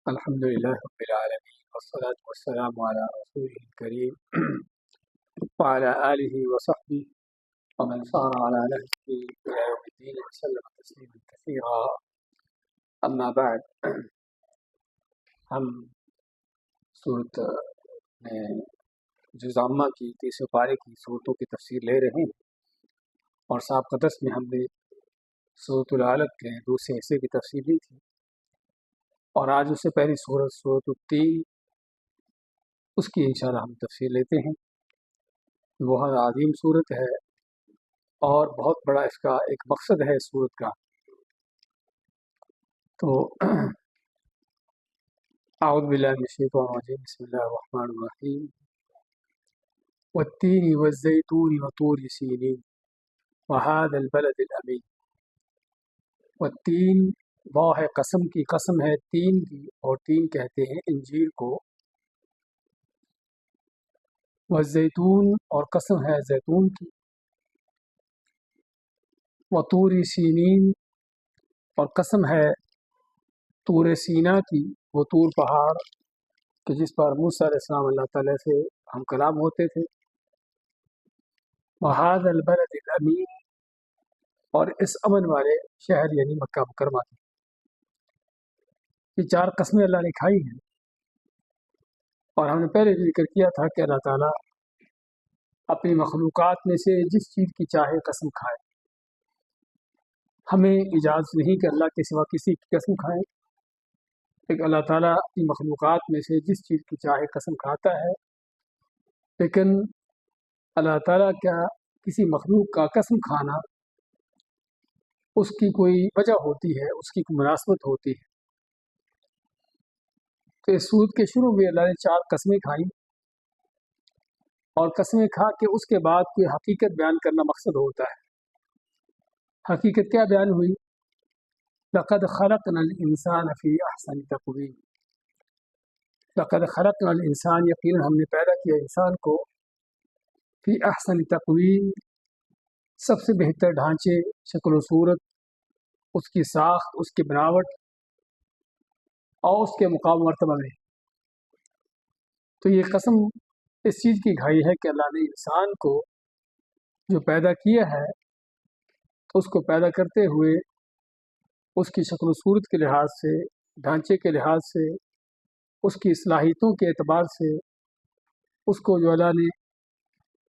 الحمد لله رب العالمين والصلاة والسلام على رسوله الكريم وعلى آله وصحبه ومن صار على نهجه إلى يوم الدين وسلم تسليما كثيرا. أما بعد، ہم صورت میں جز عامہ کی تیسرے پارے کی صورتوں کی تفسیر لے رہے ہیں، اور سابقہ درس میں ہم نے سورۃ العلق کے دوسرے حصے کی تفسیر لی تھی، اور آج اس سے پہلی سورت التین، اس کی انشاءاللہ ہم تفسیر لیتے ہیں۔ بہت عظیم صورت ہے اور بہت بڑا اس کا ایک مقصد ہے اس صورت کا۔ تو اعوذ باللہ من الشیطان الرجیم، بسم اللہ الرحمن الرحیم۔ والتین والزیتون وطور سینین وهذا البلد الامین۔ والتین، واو ہے قسم کی، قسم ہے تین کی، اور تین کہتے ہیں انجیر کو۔ والزیتون، اور قسم ہے زیتون کی۔ وطور سینین، اور قسم ہے طور سینا کی، وہ طور پہاڑ کہ جس پر موسیٰ علیہ السلام اللہ تعالیٰ سے ہم کلام ہوتے تھے۔ وہذا البلد الامین، اور اس امن والے شہر یعنی مکہ مکرمہ کی۔ یہ چار قسمیں اللہ نے کھائی ہیں، اور ہم نے پہلے بھی ذکر کیا تھا کہ اللہ تعالیٰ اپنی مخلوقات میں سے جس چیز کی چاہے قسم کھائے۔ ہمیں اجازت نہیں کہ اللہ کے سوا کسی کی قسم کھائیں، لیکن اللہ تعالیٰ اپنی مخلوقات میں سے جس چیز کی چاہے قسم کھاتا ہے۔ لیکن اللہ تعالیٰ کا کسی مخلوق کا قسم کھانا اس کی کوئی وجہ ہوتی ہے، اس کی کوئی مناسبت ہوتی ہے۔ تو اس سورت کے شروع میں اللہ نے چار قسمیں کھائیں، اور قسمیں کھا کے اس کے بعد کوئی حقیقت بیان کرنا مقصد ہوتا ہے۔ حقیقت کیا بیان ہوئی؟ لقد خلقنا الانسان فی احسن تقویم۔ لقد خلقنا الانسان، یقیناً ہم نے پیدا کیا انسان کو، فی احسن تقویم، سب سے بہتر ڈھانچے، شکل و صورت، اس کی ساخت، اس کی بناوٹ اور اس کے مقام مرتبہ میں۔ تو یہ قسم اس چیز کی کھائی ہے کہ اللہ نے انسان کو جو پیدا کیا ہے، اس کو پیدا کرتے ہوئے اس کی شکل و صورت کے لحاظ سے، ڈھانچے کے لحاظ سے، اس کی صلاحیتوں کے اعتبار سے، اس کو جو اللہ نے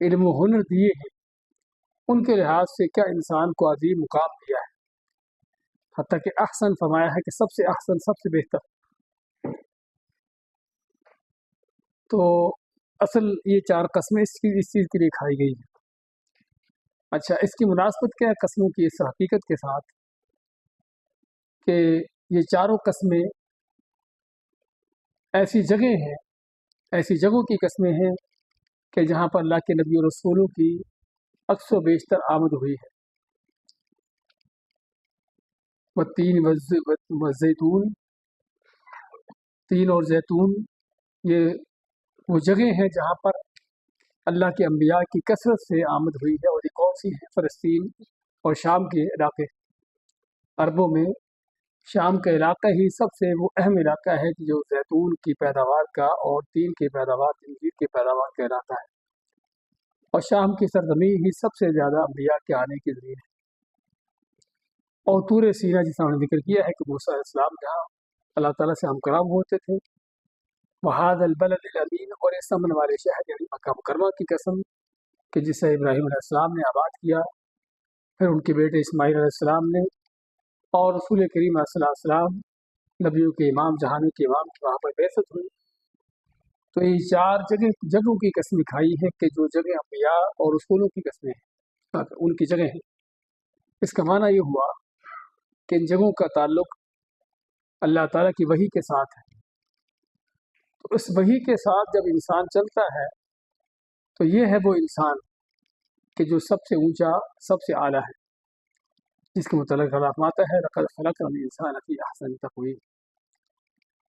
علم و ہنر دیے ہیں ان کے لحاظ سے کیا انسان کو عظیم مقام دیا ہے، حتیٰ کہ احسن فرمایا ہے کہ سب سے احسن، سب سے بہتر۔ تو اصل یہ چار قسمیں اس چیز کے لیے کھائی گئی ہیں۔ اچھا، اس کی مناسبت کیا ہے قسموں کی اس حقیقت کے ساتھ کہ یہ چاروں قسمیں ایسی جگہیں ہیں، ایسی جگہوں کی قسمیں ہیں کہ جہاں پر اللہ کے نبی و رسولوں کی اکثر و بیشتر آمد ہوئی ہے۔ والتین والزیتون، تین اور زیتون، یہ وہ جگہیں ہیں جہاں پر اللہ کے انبیاء کی کثرت سے آمد ہوئی ہے، اور یہ کون سی ہے؟ فلسطین اور شام کے علاقے۔ عربوں میں شام کا علاقہ ہی سب سے وہ اہم علاقہ ہے جو زیتون کی پیداوار کا اور تین کی پیداوار، انجیر کی پیداوار کا علاقہ ہے، اور شام کی سرزمین ہی سب سے زیادہ انبیاء کے آنے کی زمین ہے۔ اور طور سینا جس نے ذکر کیا ہے کہ موسیٰ علیہ السلام جہاں اللہ تعالیٰ سے ہم کلام ہوتے تھے۔ وہذا البلد الامین، اور اس امن والے شہر یعنی مکہ مکرمہ کی قسم کہ جسے ابراہیم علیہ السلام نے آباد کیا، پھر ان کے بیٹے اسماعیل علیہ السلام نے، اور رسول کریم علیہ السلام نبیوں کے امام، جہانوں کے امام کی وہاں پر بعثت ہوئی۔ تو یہ چار جگہوں کی قسم کھائی ہے کہ جو جگہ انبیاء اور رسولوں کی قسمیں ہیں، ان کی جگہ ہیں۔ اس کا معنی یہ ہوا کہ ان جگہوں کا تعلق اللہ تعالیٰ کی وحی کے ساتھ ہے۔ تو اس وحی کے ساتھ جب انسان چلتا ہے تو یہ ہے وہ انسان کہ جو سب سے اونچا، سب سے اعلیٰ ہے، جس کے متعلق اللہ فرماتا ہے لقد خلقنا الانسان فی احسن تقویم۔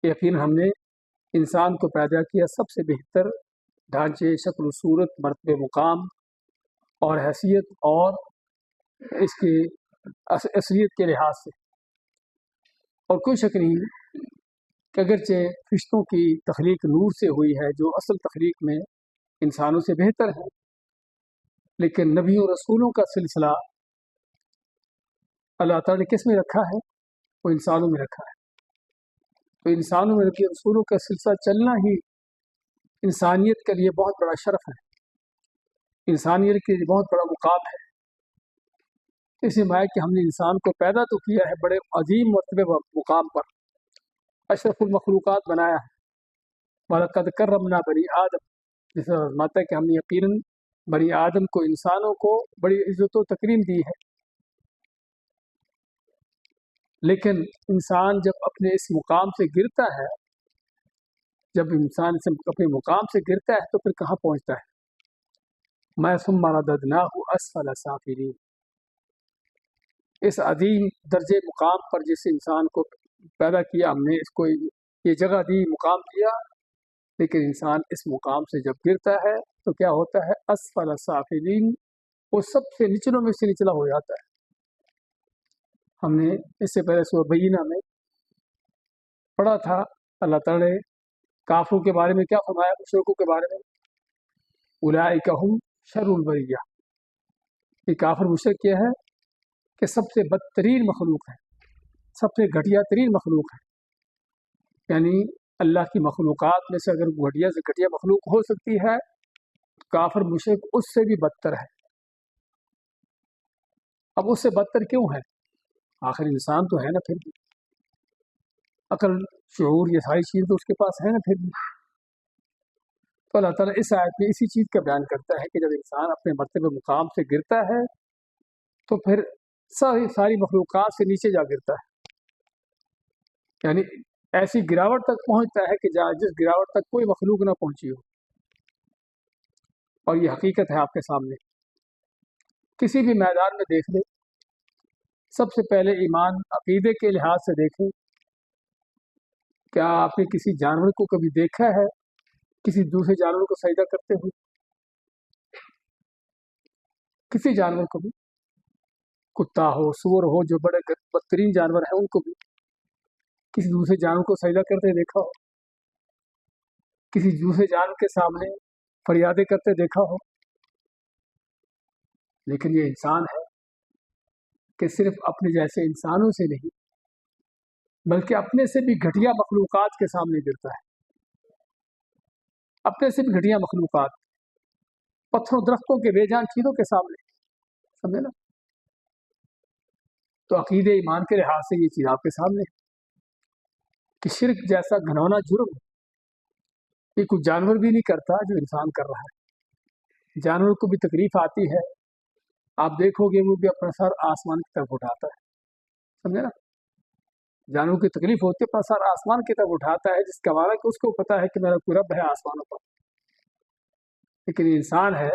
یقین ہم نے انسان کو پیدا کیا سب سے بہتر ڈھانچے، شکل و صورت، مرتبہ، مقام اور حیثیت اور اس کی اصلیت کے لحاظ سے۔ اور کوئی شک نہیں کہ اگرچہ فرشتوں کی تخلیق نور سے ہوئی ہے جو اصل تخلیق میں انسانوں سے بہتر ہے، لیکن نبیوں رسولوں کا سلسلہ اللہ تعالیٰ نے کس میں رکھا ہے؟ وہ انسانوں میں رکھا ہے۔ تو انسانوں میں نبی رسولوں کا سلسلہ چلنا ہی انسانیت کے لیے بہت بڑا شرف ہے، انسانیت کے لیے بہت بڑا مقام ہے۔ اس لیے کہ ہم نے انسان کو پیدا تو کیا ہے بڑے عظیم مرتبے مقام پر، اشرف المخلوقات بنایا ہے۔ وَلَقَدْ كَرَّمْنَا بَنِي آدم، جس میں فرماتا ہے کہ ہم نے یقیناً بنی آدم کو، انسانوں کو بڑی عزت و تکریم دی ہے۔ لیکن انسان جب اپنے اس مقام سے گرتا ہے، جب انسان اپنے مقام سے گرتا ہے تو پھر کہاں پہنچتا ہے؟ مَا ثُمَّ رَدَدْنَاهُ أَسْفَلَ سَافِلِينَ۔ اس عظیم درجے مقام پر جس انسان کو پیدا کیا، ہم نے اس کو یہ جگہ دی، مقام دیا، لیکن انسان اس مقام سے جب گرتا ہے تو کیا ہوتا ہے؟ اسفل سافلین، وہ سب سے نچلوں میں سے نچلا ہو جاتا ہے۔ ہم نے اس سے پہلے سورہ بینہ میں پڑھا تھا، اللہ تعالیٰ نے کافروں کے بارے میں کیا فرمایا، مشرکوں کے بارے میں، اولئک ھم شر البریہ، یہ کافر مشرک کیا ہے کہ سب سے بدترین مخلوق ہے، سب سے گھٹیا ترین مخلوق ہے۔ یعنی اللہ کی مخلوقات میں سے اگر گھٹیا سے گھٹیا مخلوق ہو سکتی ہے، کافر مشرک اس سے بھی بدتر ہے۔ اب اس سے بدتر کیوں ہے؟ آخر انسان تو ہے نا، پھر بھی عقل، شعور، یہ ساری چیز تو اس کے پاس ہے نا پھر بھی۔ تو اللہ تعالیٰ اس آیت میں اسی چیز کا بیان کرتا ہے کہ جب انسان اپنے مرتبہ مقام سے گرتا ہے تو پھر ساری مخلوقات سے نیچے جا گرتا ہے، یعنی ایسی گراوٹ تک پہنچتا ہے کہ جس گراوٹ تک کوئی مخلوق نہ پہنچی ہو۔ اور یہ حقیقت ہے آپ کے سامنے، کسی بھی میدان میں دیکھ لیں، سب سے پہلے ایمان عقیدے کے لحاظ سے دیکھیں، کیا آپ نے کسی جانور کو کبھی دیکھا ہے کسی دوسرے جانور کو سجدہ کرتے ہوئے؟ کسی جانور کو بھی، کتا ہو، سور ہو، جو بڑے بدترین جانور ہیں، ان کو بھی کسی دوسرے جانور کو سجدہ کرتے دیکھا ہو؟ کسی دوسرے جانور کے سامنے فریادیں کرتے دیکھا ہو؟ لیکن یہ انسان ہے کہ صرف اپنے جیسے انسانوں سے نہیں بلکہ اپنے سے بھی گھٹیا مخلوقات کے سامنے گرتا ہے، اپنے سے بھی گھٹیا مخلوقات، پتھروں، درختوں کے، بے جان چیزوں کے سامنے، سمجھے نا؟ تو عقیدے ایمان کے لحاظ سے یہ چیز آپ کے سامنے ہے کہ شرک جیسا گھنونا جرم یہ کوئی جانور بھی نہیں کرتا جو انسان کر رہا ہے۔ جانور کو بھی تکلیف آتی ہے، آپ دیکھو گے وہ بھی اپنا سر آسمان کی طرف اٹھاتا ہے، سمجھے نا؟ جانور کی تکلیف ہوتی ہے، اپنا سر آسمان کی طرف اٹھاتا ہے، جس کا معنی کہ اس کو پتا ہے کہ میرا کوئی رب ہے آسمانوں پر۔ لیکن انسان ہے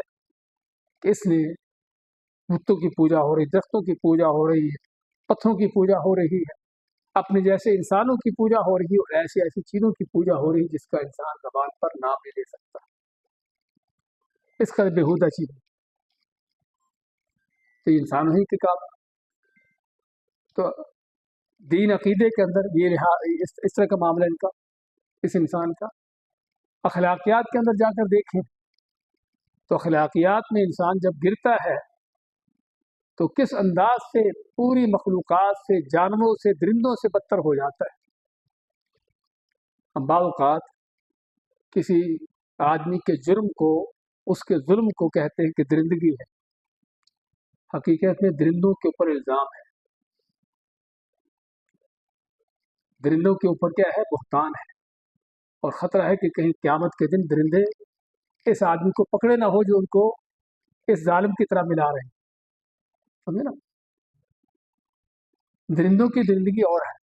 کہ اس نے بتوں کی پوجا ہو رہی، درختوں کی پوجا ہو رہی ہے، پتھروں کی پوجا ہو رہی ہے، اپنے جیسے انسانوں کی پوجا ہو رہی ہے، اور ایسی ایسی چیزوں کی پوجا ہو رہی ہے جس کا انسان زبان پر نام نہیں لے سکتا، اس کا بےہودہ چیز ہے۔ تو انسانوں ہی کے کام۔ تو دین عقیدے کے اندر یہ اس طرح کا معاملہ ان کا، اس انسان کا۔ اخلاقیات کے اندر جا کر دیکھیں تو اخلاقیات میں انسان جب گرتا ہے تو کس انداز سے پوری مخلوقات سے، جانوروں سے، درندوں سے بدتر ہو جاتا ہے۔ ہم بعض اوقات کسی آدمی کے جرم کو، اس کے ظلم کو کہتے ہیں کہ درندگی ہے، حقیقت میں درندوں کے اوپر الزام ہے، درندوں کے اوپر کیا ہے؟ بہتان ہے، اور خطرہ ہے کہ کہیں قیامت کے دن درندے اس آدمی کو پکڑے نہ ہو جو ان کو اس ظالم کی طرح ملا رہے ہیں، سمجھے نا؟ درندوں کی درندگی اور ہے،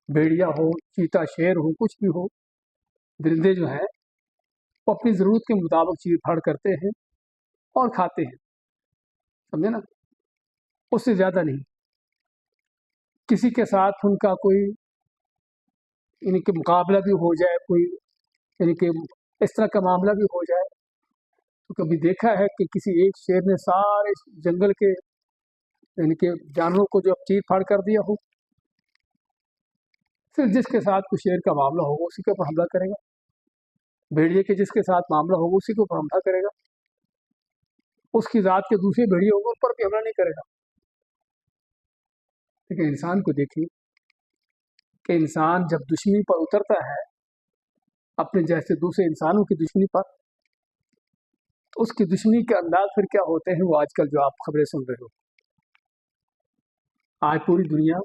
بھیڑیا ہو، چیتا، شیر ہو، کچھ بھی ہو، درندے جو ہیں وہ اپنی ضرورت کے مطابق چیر پھاڑ کرتے ہیں اور کھاتے ہیں، سمجھے نا؟ اس سے زیادہ نہیں۔ کسی کے ساتھ ان کا کوئی یعنی کہ مقابلہ بھی ہو جائے، کوئی یعنی کہ اس طرح کا معاملہ بھی ہو جائے، تو کبھی دیکھا ہے کہ کسی ایک شیر نے سارے جنگل کے یعنی کہ جانوروں کو جو چیر پھاڑ کر دیا ہو؟ फिर जिसके साथ कोई शेर का मामला होगा उसी के ऊपर हमला करेगा, भेड़िए के जिसके साथ मामला होगा उसी के ऊपर हमला करेगा, उसकी ज़ात के दूसरे भेड़िए होंगे उन पर भी हमला नहीं करेगा। लेकिन इंसान को देखिए कि इंसान जब दुश्मनी पर उतरता है अपने जैसे दूसरे इंसानों की दुश्मनी पर, तो उसकी दुश्मनी के अंदाज फिर क्या होते हैं वो आजकल जो आप खबरें सुन रहे हो। आज पूरी दुनिया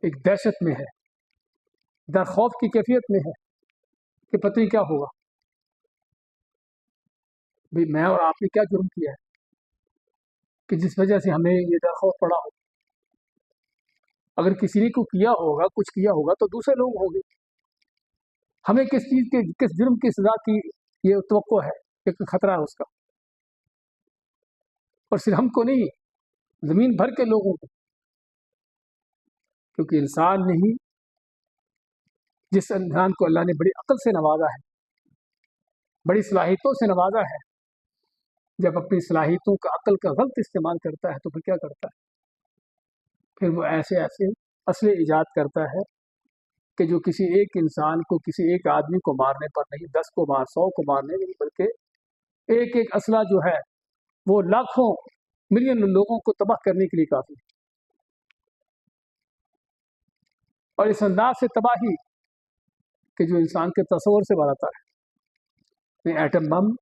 एक दहशत में है, डर खौफ की कैफियत में है कि पता नहीं क्या होगा। भाई मैं और आपने क्या जुर्म किया है कि जिस वजह से हमें ये डर खौफ पड़ा हो? अगर किसी ने को किया होगा, कुछ किया होगा तो दूसरे लोग होंगे। हमें किस चीज़ के, किस जुर्म की सजा की ये तवक्को है, एक खतरा है उसका। और सिर्फ हमको नहीं, ज़मीन भर के लोगों को, क्योंकि इंसान ने ही, जिस इंसान को अल्लाह ने बड़ी अक्ल से नवाजा है, बड़ी सलाहियतों से नवाजा है, जब अपनी सलाहियतों का, अक्ल का गलत इस्तेमाल करता है तो फिर क्या करता है? फिर वो ऐसे ऐसे असले ईजाद करता है कि जो किसी एक इंसान को, किसी एक आदमी को मारने पर नहीं, 10 को मार, 100 को मारने नहीं, बल्कि एक एक असला जो है वो लाखों मिलियन लोगों को तबाह करने के लिए काफ़ी है। और इस अंदाज से तबाही कि जो इंसान के तस्वर से बढ़ाता है। एटम बम,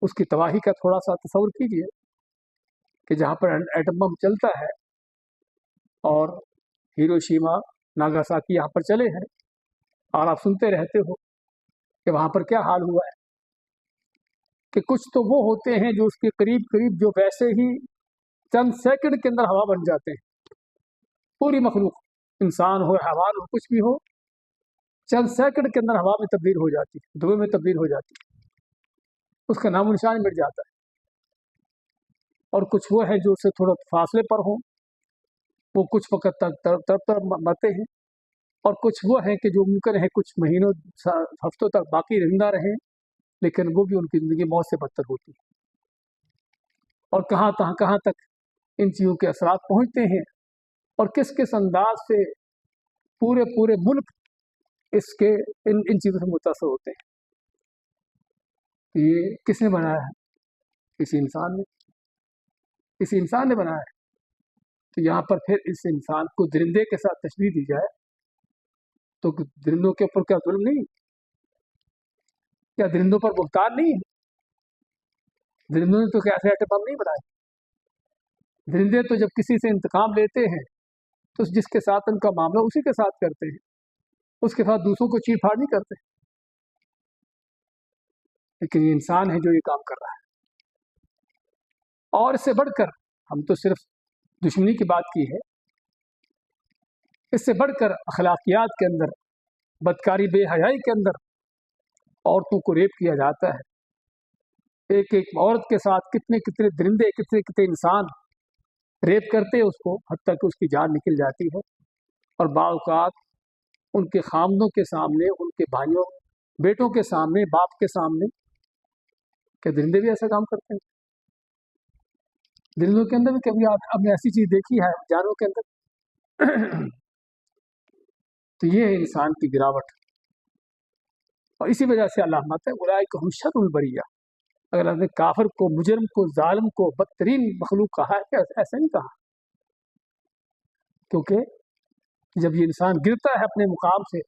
उसकी तबाही का थोड़ा सा तस्वर कीजिए कि जहाँ पर एटम बम चलता है और हिरोशिमा नागासाकी यहाँ पर चले हैं, और आप सुनते रहते हो कि वहाँ पर क्या हाल हुआ है, कि कुछ तो वो होते हैं जो उसके करीब करीब जो वैसे ही चंद सेकंड के अंदर हवा बन जाते हैं। पूरी मखलूक, इंसान हो, हैवान हो, कुछ भी हो, चंद सेकंड के अंदर हवा में तब्दील हो जाती है, धुएं में तब्दील हो जाती है, उसका नामो निशान मिट जाता है। और कुछ वो है जो उससे थोड़ा फासले पर हो, वो कुछ वक्त तक तर मरते हैं, और कुछ वो है कि जो मुमकिन है कुछ महीनों हफ्तों तक बाकी जिंदा रहें, लेकिन वो भी उनकी ज़िंदगी मौत से बदतर होती है। और कहाँ तक इन चीज़ों के असरात पहुँचते हैं, और किस किस अंदाज से पूरे पूरे मुल्क इसके इन चीज़ों से मुतासर होते हैं। ये किसने बनाया है? किसी इंसान ने बनाया है। तो यहाँ पर फिर इस इंसान को दरिंदे के साथ तशबीह दी जाए तो दरिंदों के ऊपर क्या जुल्म नहीं? क्या दरिंदों पर बुख्तार नहीं है? दरिंदों ने तो कैसे एटम बम नहीं बनाए। दरिंदे तो जब किसी से इंतकाम लेते हैं तो जिसके साथ उनका मामला उसी के साथ करते हैं, उसके साथ दूसरों को चीर फाड़ नहीं करते। लेकिन ये इंसान है जो ये काम कर रहा है। और इससे बढ़कर, हम तो सिर्फ दुश्मनी की बात की है, इससे बढ़कर अखलाकियात के अंदर, बदकारी बेहयाई के अंदर औरतों को रेप किया जाता है। एक एक औरत के साथ कितने कितने दरिंदे, कितने कितने इंसान रेप करते हैं उसको, हद तक उसकी जान निकल जाती है। और बाज़ औक़ात उनके खामदों के सामने, उनके भाइयों बेटों के सामने, बाप के सामने, क्या दरिंदे भी ऐसा काम करते हैं? दरिंदों के अंदर भी कभी आपने ऐसी चीज़ देखी है जानवरों के अंदर? तो ये है इंसान की गिरावट। और इसी वजह से अल्लाह फरमाता है उलाइका हुम शर्रुल बरिया। अगर आपने काफिर को, मुजरिम को, जालिम को बदतरीन मखलूक कहा है, क्या ऐसा नहीं कहा? क्योंकि जब ये इंसान गिरता है अपने मुकाम से,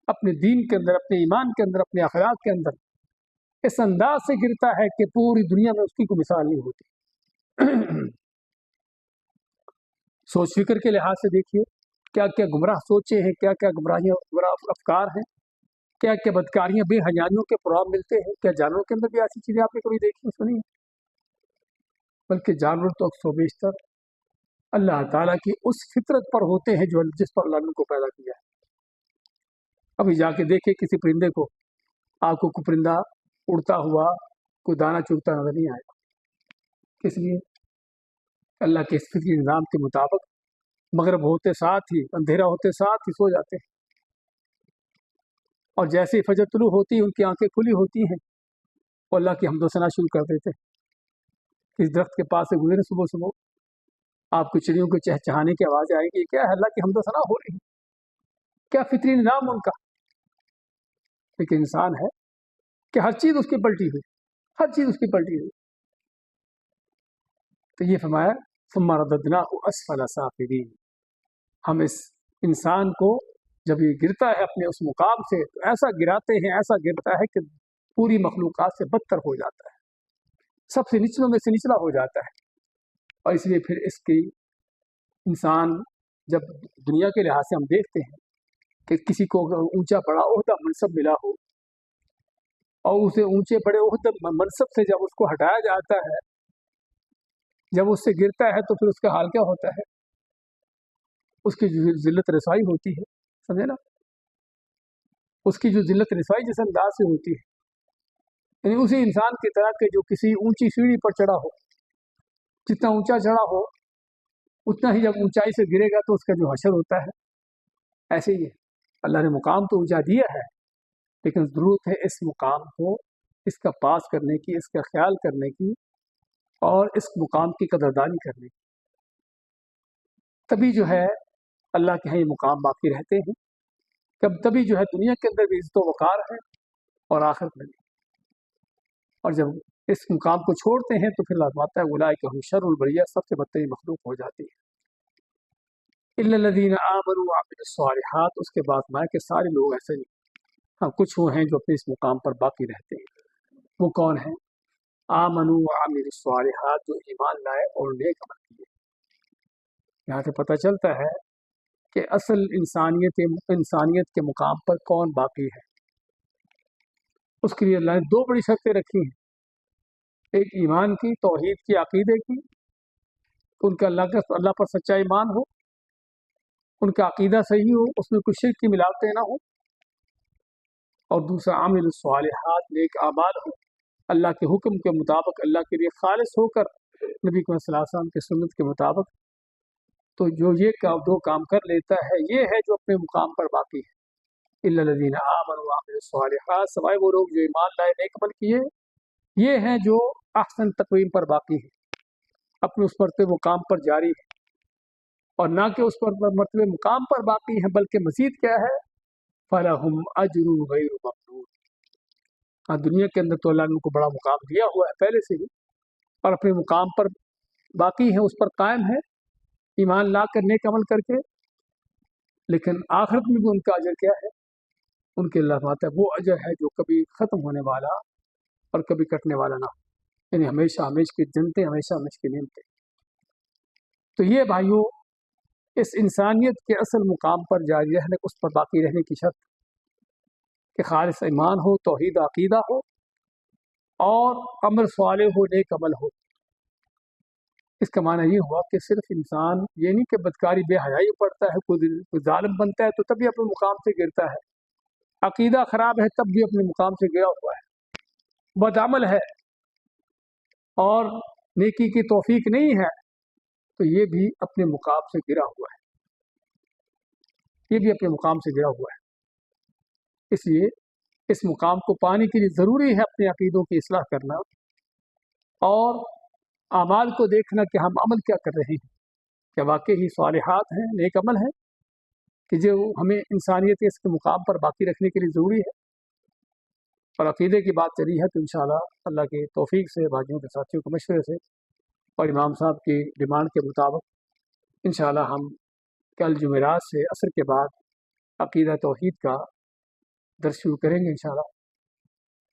अपने दीन के अंदर, अपने ईमान के अंदर, अपने अखलाक के अंदर, इस अंदाज से गिरता है कि पूरी दुनिया में उसकी कोई मिसाल नहीं होती। सोच फिक्र के लिहाज से देखिए क्या क्या गुमराह सोचे हैं, क्या क्या गुमराह अफकार हैं, क्या क्या बदकारियाँ, बेहयानियों के प्रोग्राम मिलते हैं। क्या जानवरों के अंदर भी ऐसी चीज़ें आपने कभी देखी सुनी? बल्कि जानवर तो अक्सर बेशतर अल्लाह ताला की उस फितरत पर होते हैं जो जिस पर अल्लाह ने उनको पैदा किया है। अभी जाके देखे किसी परिंदे को, आपको कोई परिंदा उड़ता हुआ कोई दाना चुगता नजर नहीं आएगा। किस लिए? अल्लाह के इस फितरी निज़ाम के मुताबिक मगरब होते साथ ही, अंधेरा होते साथ ही सो जाते हैं, और जैसे ही फजर तुलू होती है उनकी आंखें खुली होती हैं, वो अल्लाह की हम्दो सना शुरू कर देते हैं। इस दरख्त के पास से गुजरे सुबह सुबह, आपको चिड़ियों के चहचहाने की आवाज़ आएगी, क्या है? अल्लाह की हम्दो सना हो रही है। क्या फितरी निज़ाम उनका। लेकिन इंसान है कि हर चीज़ उसकी पलटी हुई, हर चीज़ उसकी पलटी हुई। तो ये फरमाया सुम्मा रददनाहु अस्फला साफिलीन, हम इस इंसान को जब ये गिरता है अपने उस मुकाम से तो ऐसा गिराते हैं, ऐसा गिरता है कि पूरी मखलूक़ात से बदतर हो जाता है, सबसे निचलों में से निचला हो जाता है। और इसलिए फिर इसकी इंसान जब दुनिया के लिहाज से हम देखते हैं कि किसी को ऊंचा बड़ा ओहदा मनसब मिला हो और उसे ऊंचे बड़े ओहदे मनसब से जब उसको हटाया जाता है, जब उससे गिरता है तो फिर उसका हाल क्या होता है, उसकी जो जिल्लत रसाई होती है, समझे ना, उसकी जो जिल्लत रसाई जिस अंदाज से होती है, यानी उसी इंसान की तरह के जो किसी ऊंची सीढ़ी पर चढ़ा हो, जितना ऊंचा चढ़ा हो उतना ही जब ऊंचाई से गिरेगा तो उसका जो हशर होता है, ऐसे ही है। अल्लाह ने मुकाम तो ऊंचा दिया है, लेकिन ज़रूरत है इस मुकाम को, इसका पास करने की, इसका ख्याल करने की और इस मुकाम की कदरदानी करने की। तभी जो है अल्लाह के यहाँ ये मुकाम बाकी रहते हैं, कब तभी जो है दुनिया के अंदर भी इज़्ज़त वक़ार है और आखिरत में भी। और जब इस मुकाम को छोड़ते हैं तो फिर लाज़माता है उलाइका हुम शर्रुल बरिया, सबसे बदतरीन मखलूक हो जाती है। इल्लल्लज़ीना आमनू व अमिलुस्सालिहात, उसके बाद माए कि सारे लोग ऐसे नहीं, हाँ कुछ वो हैं जो अपने इस मुकाम पर बाकी रहते हैं। वो कौन है? आमनू व अमिलुस्सालिहात, जो ईमान लाए और नेक अमल किए। यहाँ से पता चलता है कि असल इंसानियत के मुकाम पर कौन बाकी है। उसके लिए अल्लाह ने दो बड़ी शर्तें रखी हैं, एक ईमान की, तौहीद की, अकीदे की, उनका अल्लाह पर सच्चा ईमान हो, उनका अकीदा सही हो, उसमें कुछ शिर्क की मिलावटें ना हो, और दूसरा आमिलुस सालिहात, नेक आमाल हो, अल्लाह के हुक्म के मुताबिक, अल्लाह के लिए खालिस होकर, नबी सल्लल्लाहु अलैहि वसल्लम की सुन्नत के मुताबिक। तो जो ये दो काम कर लेता है, ये है जो अपने मुकाम पर बाकी है। इल्लल्लज़ीना आमनू व अमिलुस सालिहात, सवाए वो लोग जो ईमान लाए, नेक अमल किए, ये हैं जो अहसन तक़वीम पर बाकी है, अपने उस मर्तबे मुकाम पर जारी है। और ना कि उस पर मर्तबे मुकाम पर बाकी है, बल्कि मज़ीद क्या है, फलहुम अजरुन गैरु ममनून। हाँ, दुनिया के अंदर तो अल्लाह ने उनको बड़ा मुकाम दिया हुआ है पहले से ही, और अपने मुकाम पर बाकी है, उस पर कायम है, ईमान ला कर नेक अमल करके। लेकिन आखिरत में भी उनका अजर क्या है, उनके अल्लाह फरमाता है वो अजर है जो कभी ख़त्म होने वाला और कभी कटने वाला ना हो, यानी हमेशा हमेशा की जन्नतें, हमेशा हमेशा की नेमतें। तो ये भाइयों, इस इंसानियत के असल मुकाम पर जारी रहने, उस पर बाकी रहने की शर्त कि खालिस ईमान हो, तौहीद अकीदा हो और अमल सालेह हो, नेक अमल हो। इसका माना ये हुआ कि सिर्फ इंसान ये नहीं कि बदकारी बेहयाई पड़ता है, कोई जालिम बनता है तो तभी अपने मुकाम से गिरता है, अकीदा ख़राब है तब भी अपने मुकाम से गिरा हुआ है, बदअमल है और नेकी की तौफीक नहीं है तो ये भी अपने मुकाम से गिरा हुआ है, ये भी अपने मुकाम से गिरा हुआ है। इसलिए इस मुकाम को पाने के लिए ज़रूरी है अपने अकीदों की इस्लाह करना और आमाल को देखना कि हम अमल क्या कर रहे हैं, क्या वाकई ही सालिहात हैं, नेक अमल है कि जो हमें इंसानियत के इसके मुकाम पर बाकी रखने के लिए ज़रूरी है। और अकीदे की बात चली है तो इंशाअल्लाह अल्लाह की तौफीक से, भाइयों के साथियों के मशवरे से और इमाम साहब की डिमांड के मुताबिक इंशाअल्लाह हम कल जुमेरात से असर के बाद अकीदा तौहीद का दर्स शुरू करेंगे। इंशाअल्लाह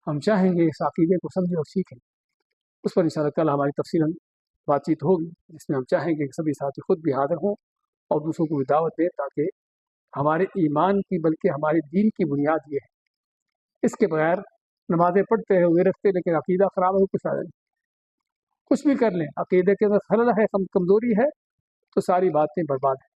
हम चाहेंगे इस अकीदे को समझें और सीखें, उस पर इंशाअल्लाह कल हमारी तफसीलन बातचीत होगी, जिसमें हम चाहेंगे कि सभी साथी खुद भी हाज़िर हों और दूसरों को भी दावत दें, ताकि हमारे ईमान की बल्कि हमारे दीन की बुनियाद ये है। इसके बगैर नमाज़ें पढ़ते हुए रखते, लेकिन अकीदा ख़राब है, कुछ फ़ायदा नहीं। कुछ भी कर लें, अकीदे के अंदर खलल है, कमज़ोरी है तो सारी बातें बर्बाद हैं।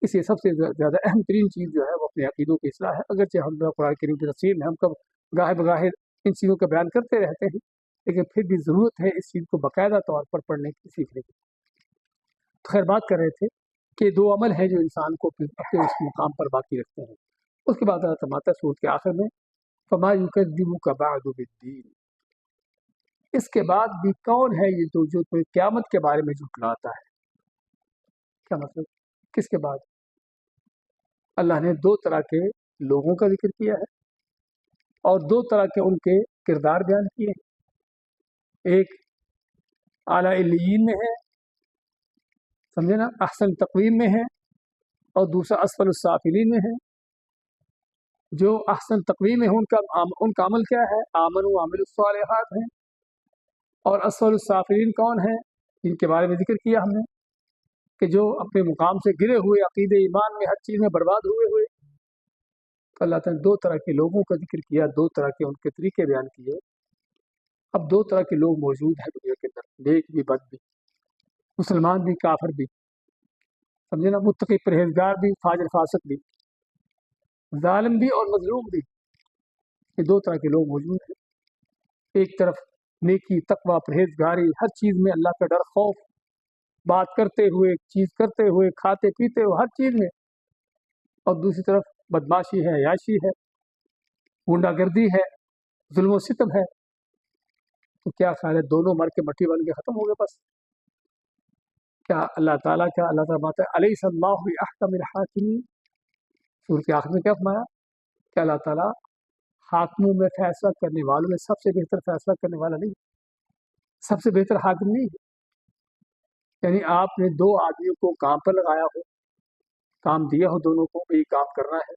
इसलिए सबसे ज़्यादा अहम तरीन चीज़ जो है वो अपने अकीदों की इस्लाह है। अगरचे हम कुरान करीम की तफसीर में हम कब गाहे बगाहे इन चीज़ों का बयान करते रहते हैं, लेकिन फिर भी ज़रूरत है इस चीज़ को बाकायदा तौर पर पढ़ने की, सीखने की। तो खैर बात कर रहे थे कि दो अमल हैं जो इंसान को अपने उस मुकाम पर बाकी रखते हैं। उसके बाद अल्लाह फरमाता है सूरत के आखिर में, फमा युकज़्ज़िबुका बअदु बिद्दीन, इसके बाद भी कौन है ये जो तुम्हें क़यामत के बारे में झुठलाता है। क्या मतलब, किसके बाद? अल्लाह ने दो तरह के लोगों का जिक्र किया है और दो तरह के उनके किरदार बयान किए हैं। एक आला इल्लीयीन में है, समझे ना, अहसन तक़वीम में है, और दूसरा असफल साफिलीन में है। जो अहसन तक़वीम में है उनका अमल क्या है? आमन व अमिलुस सालिहात हैं। और असफल साफिलीन कौन है? जिनके बारे में जिक्र किया हमने कि जो अपने मुकाम से गिरे हुए, अकीदे ईमान में हर चीज़ में बर्बाद हुए। तो अल्लाह ताला ने दो तरह के लोगों का जिक्र किया, दो तरह के उनके तरीके बयान किए। अब दो तरह के लोग मौजूद हैं दुनिया के अंदर, नेक भी बद भी, मुसलमान भी काफिर भी, समझे ना, मुत्तकी परहेजगार भी, फाजिर फासिक भी, जालिम भी और मजलूम भी। ये दो तरह के लोग मौजूद हैं। एक तरफ नेकी, तकवा, परहेजगारी, हर चीज़ में अल्लाह का डर, खौफ, बात करते हुए, चीज़ करते हुए, खाते पीते हुए, हर चीज़ में। और दूसरी तरफ बदमाशी है, याशी है, गुंडागर्दी है, जुल्म सितम है। तो क्या ख्याल है, दोनों मर के मट्टी बन के ख़त्म हो गए बस? क्या अल्लाह ताला माता अलैहिस्सलाहु बिअहकमिल हाकिमीन, सूरत के आखिर में क्या फरमाया? क्या अल्लाह ताला हाकिमों में फैसला करने वालों में सबसे बेहतर फैसला करने वाला नहीं, सबसे बेहतर हाकिम नहीं है? यानी आपने दो आदमियों को काम पर लगाया हो, काम दिया हो दोनों को, यही काम करना है,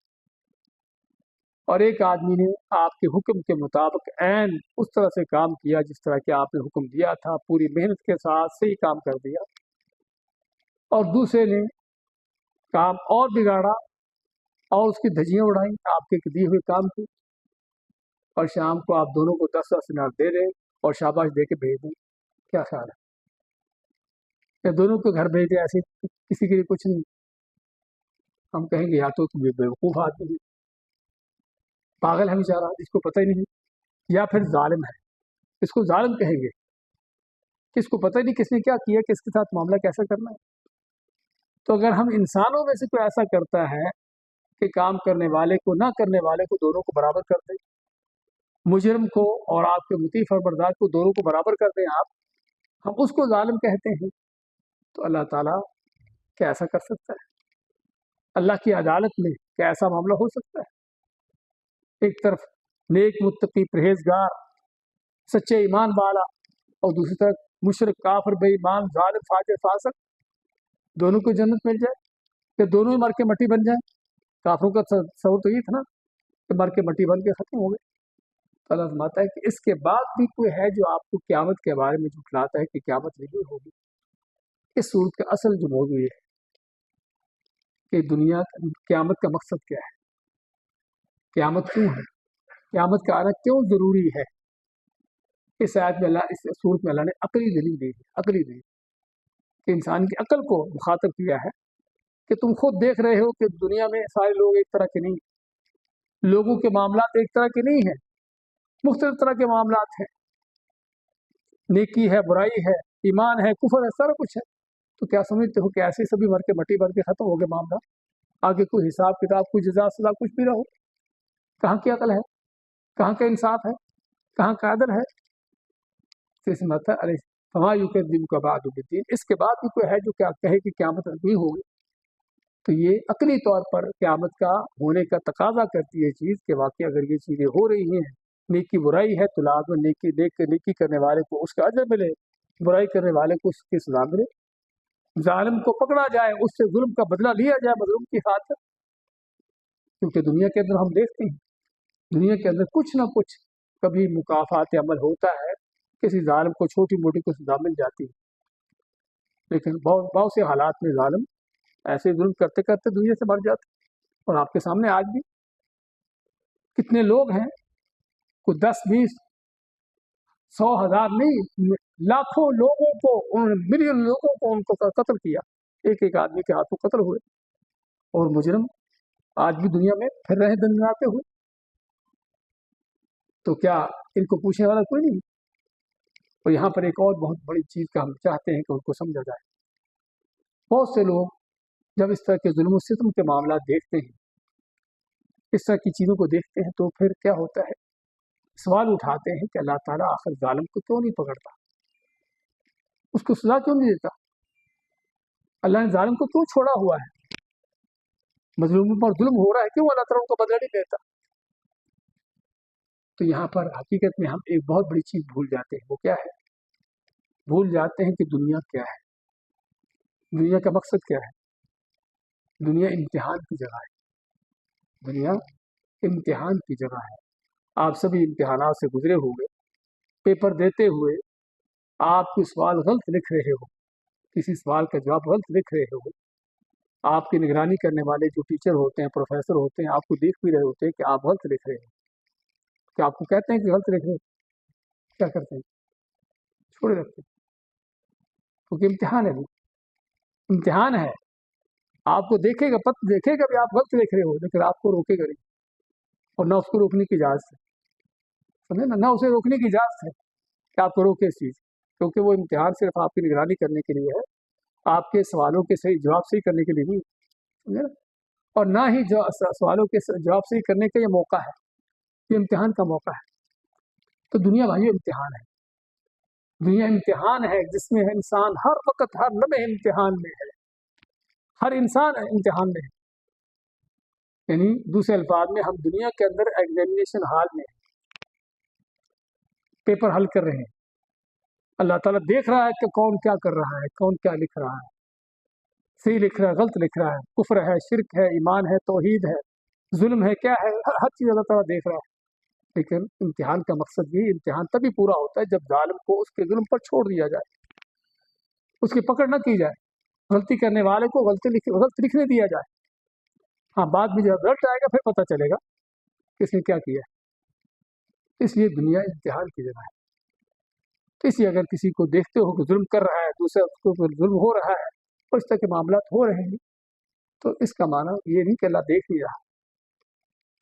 और एक आदमी ने आपके हुक्म के मुताबिक ऐन उस तरह से काम किया जिस तरह के आपने हुक्म दिया था, पूरी मेहनत के साथ सही काम कर दिया, और दूसरे ने काम और बिगाड़ा और उसकी धज्जियां उड़ाई आपके दिए हुए काम की, और शाम को आप दोनों को 10-10 दिनार दे रहे और शाबाश दे के भेज दें। क्या ख्याल है? या दोनों को घर भेज दे, ऐसे किसी के लिए कुछ नहीं? हम कहेंगे या तो तुम बेवकूफ़ आदमी है, पागल है बेचारा, इसको पता ही नहीं, या फिर जालिम है, इसको जालिम कहेंगे, किसको पता ही नहीं किसने क्या किया, किसके साथ मामला कैसा करना है। तो अगर हम इंसानों में से कोई ऐसा करता है कि काम करने वाले को, ना करने वाले को, दोनों को बराबर कर दें, मुजरिम को और आपके मुती फरबरदार को दोनों को बराबर कर दें आप, हम उसको जालिम कहते हैं। तो अल्लाह ताला क्या ऐसा कर सकता है? अल्लाह की अदालत में क्या ऐसा मामला हो सकता है? एक तरफ नेक, मुत्तकी, परहेजगार, सच्चे ईमान वाला, और दूसरी तरफ मुशरिक, काफिर, बेईमान, जालिम, फाजिर, फासिक, दोनों को जन्नत मिल जाए कि दोनों ही मर के मट्टी बन जाए? काफिरों का तसव्वुर तो ये था ना कि मर के मट्टी बन के खत्म हो गए। तो अल्लाह फरमाता है कि इसके बाद भी कोई है जो आपको क़यामत के बारे में झुठलाता है कि क़यामत नहीं होगी। इस सूरत का असल जो मौजू ये है कि दुनिया, क़यामत का मकसद क्या है, क़यामत क्यों है, क़यामत का आना क्यों ज़रूरी है। इस आयत में अल्लाह, इस सूरत में अल्लाह ने अकली दलील दी है, अकली दलील कि इंसान की अकल को मुखातब किया है कि तुम खुद देख रहे हो कि दुनिया में सारे लोग एक तरह के नहीं, लोगों के मामलात एक तरह के नहीं हैं, मुख्तलिफ तरह के मामलात हैं, नेकी है, बुराई है, ईमान है, कुफर है, सारा कुछ है। तो क्या समझते हो कि ऐसे सभी मर के मट्टी बन के खत्म हो गए मामला, आगे कोई हिसाब किताब, कोई जज़ा सज़ा कुछ भी ना हो? कहाँ की अकल है, कहाँ का इंसाफ है, कहाँ का अदल है? अरे इसके बाद भी कोई है जो क्या कहे कि क़यामत नहीं होगी? तो ये अकली तौर पर क़यामत का होने का तकाजा करती है चीज़ कि वाकई अगर ये चीज़ें हो रही हैं, नेकी बुराई है, तो लाज़िम नेकी करने वाले को उसका अजर मिले, बुराई करने वाले को उसकी सज़ा मिले, जालिम को पकड़ा जाए, उससे जुल्म का बदला लिया जाए मज़लूम की खातिर। क्योंकि दुनिया के अंदर हम देखते हैं, दुनिया के अंदर कुछ ना कुछ कभी मुकाफ़ात अमल होता है, किसी जालिम को छोटी मोटी कुछ सज़ा मिल जाती है, लेकिन बहुत से हालात में जालिम ऐसे जुल्म करते करते दुनिया से मर जाते। और आपके सामने आज भी कितने लोग हैं, कोई 10-20, 100,000 नहीं, लाखों लोगों को, उन्होंने मिलियन लोगों को उनको कत्ल किया, एक एक आदमी के हाथों कत्ल हुए, और मुजरिम आज भी दुनिया में फिर रहे दंडनाते हुए। तो क्या इनको पूछने वाला कोई नहीं? और यहाँ पर एक और बहुत बड़ी चीज़ का हम चाहते हैं कि उनको समझा जाए। बहुत से लोग जब इस तरह के जुल्म सितम के मामला देखते हैं, इस तरह की चीज़ों को देखते हैं, तो फिर क्या होता है, सवाल उठाते हैं कि अल्लाह ताला आखिर जालिम को क्यों नहीं पकड़ता, उसको सज़ा क्यों नहीं देता, अल्लाह ने जालिम को क्यों छोड़ा हुआ है? मजलूमों पर जुल्म हो रहा है, क्यों अल्लाह ताला उनका बदला नहीं लेता? तो यहाँ पर हकीकत में हम एक बहुत बड़ी चीज़ भूल जाते हैं। वो क्या है? भूल जाते हैं कि दुनिया क्या है, दुनिया का मकसद क्या है। दुनिया इम्तिहान की जगह है, दुनिया इम्तिहान की जगह है। आप सभी इम्तिहानात से गुजरे हुए, पेपर देते हुए आप कोई सवाल गलत लिख रहे हो, किसी सवाल का जवाब गलत लिख रहे हो, आपकी निगरानी करने वाले जो टीचर होते हैं, प्रोफेसर होते हैं, आपको देख भी रहे होते हैं कि आप गलत लिख रहे हो, क्या आपको कहते हैं कि गलत लिख रहे हो? क्या करते हैं? छोड़े रखते हैं, क्योंकि इम्तिहान है, वो इम्तिहान है। आपको देखेगा, पता देखेगा भी आप गलत लिख रहे हो, लेकिन आपको रोकेगा नहीं, और ना उसको रोकने की इजाज़त है, समझे ना उसे रोकने की इजाज़त है कि आपको रोके इस चीज़, क्योंकि वो इम्तिहान सिर्फ आपकी निगरानी करने के लिए है, आपके सवालों के सही जवाब सही करने के लिए नहीं, समझे ना। और ना ही सवालों के जवाब सही करने का ये मौका है, ये इम्तिहान का मौका है। तो दुनिया भाइयों इम्तिहान है, दुनिया इम्तिहान है, जिसमें इंसान हर वक्त हर लम्हे इम्तिहान में है, हर इंसान इम्तिहान में है। यानी दूसरे अल्फाज में हम दुनिया के अंदर एग्जामिनेशन हॉल में पेपर हल कर रहे हैं। अल्लाह ताला देख रहा है कि कौन क्या कर रहा है, कौन क्या लिख रहा है, सही लिख रहा है, गलत लिख रहा है, कुफ्र है, शिरक है, ईमान है, तौहीद है, जुल्म है, क्या है, हर चीज़ अल्लाह ताला देख रहा है। लेकिन इम्तिहान का मकसद ये, इम्तिहान तभी पूरा होता है जब जालिम को उसके जुल्म पर छोड़ दिया जाए, उसकी पकड़ न की जाए, गलती करने वाले को गलत लिखने दिया जाए। हाँ, बाद में जब रिजल्ट आएगा फिर पता चलेगा किसने क्या किया है। इसलिए दुनिया इम्तिहान की जगह है। तो इसलिए अगर किसी को देखते हो कि जुल्म कर रहा है, दूसरे उसको जुल्म हो रहा है, और इस तरह के मामला हो रहे हैं, तो इसका माना ये नहीं कि अल्लाह देख नहीं रहा,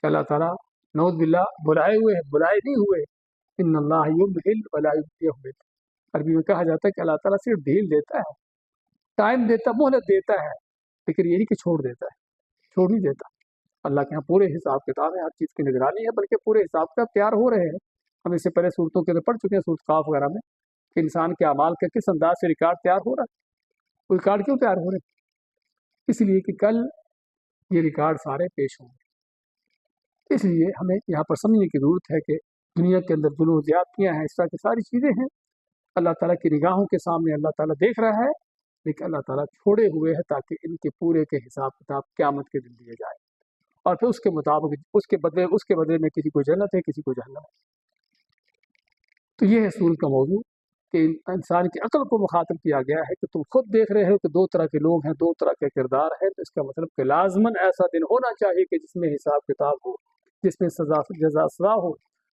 कि अल्लाह ताला नऊज़ बिल्लाह बुलाए हुए हैं, बुलाए नहीं हुए। इन्नल्लाह युम्हिल वला युम्हिल, अरबी में कहा जाता है कि अल्लाह ताला सिर्फ ढील देता है, टाइम देता, मोहलत देता है, लेकिन ये नहीं कि छोड़ देता है, छोड़ नहीं देता। अल्लाह के यहाँ पूरे हिसाब किताब है, हर चीज़ की निगरानी है, बल्कि पूरे हिसाब किताब तैयार हो रहे हैं। हम इससे पहले सूरतों के अंदर पढ़ चुके हैं, सूरत काफ वगैरह में, कि इंसान के अमाल का किस अंदाज से रिकॉर्ड तैयार हो रहा है। वो रिकॉर्ड क्यों तैयार हो रहे हैं? इसलिए कि कल ये रिकॉर्ड सारे पेश होंगे। इसलिए हमें यहाँ पर समझने की ज़रूरत है कि दुनिया के अंदर जुल्म ज़्यादतियाँ हैं, इस तरह की सारी चीज़ें हैं, अल्लाह ताला की निगाहों के सामने अल्लाह ताला देख रहा है, लेकिन अल्लाह ताला छोड़े हुए है ताकि इनके पूरे के हिसाब किताब क़यामत के दिन दिए जाए, और फिर उसके मुताबिक उसके बदले में किसी को जन्नत है, किसी को जहन्नम है। तो ये है सूरत का मौजू, कि इंसान की अक्ल को मुखातब किया गया है कि तुम खुद देख रहे हो कि दो तरह के लोग हैं, दो तरह के किरदार हैं, तो इसका मतलब कि लाजमन ऐसा दिन होना चाहिए कि जिसमें हिसाब किताब हो, जिसमें सजा हो,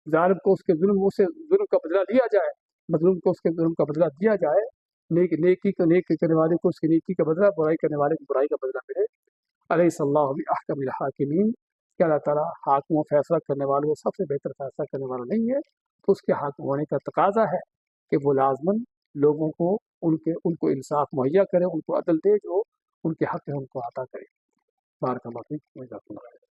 जालिम को उसके जुल्म का बदला दिया जाए, मजलूम को उसके जुल्म का बदला दिया जाए, नेकी करने वाले को उसकी नेकी का बदला, बुराई करने वाले को बुराई का बदला मिले। अलैहिस्सलाहु बिअहकमिल हाकिमीन, कि अल्लाह ताला हाकिमों फैसला करने वालों को सबसे बेहतर फैसला करने वाला नहीं है, तो उसके हाकिम होने का तकाजा है कि वो लाजमन लोगों को उनको इंसाफ मुहैया करे, उनको अदल दे, जो उनके हक है उनको अता करे। बारक अल्लाह फीक।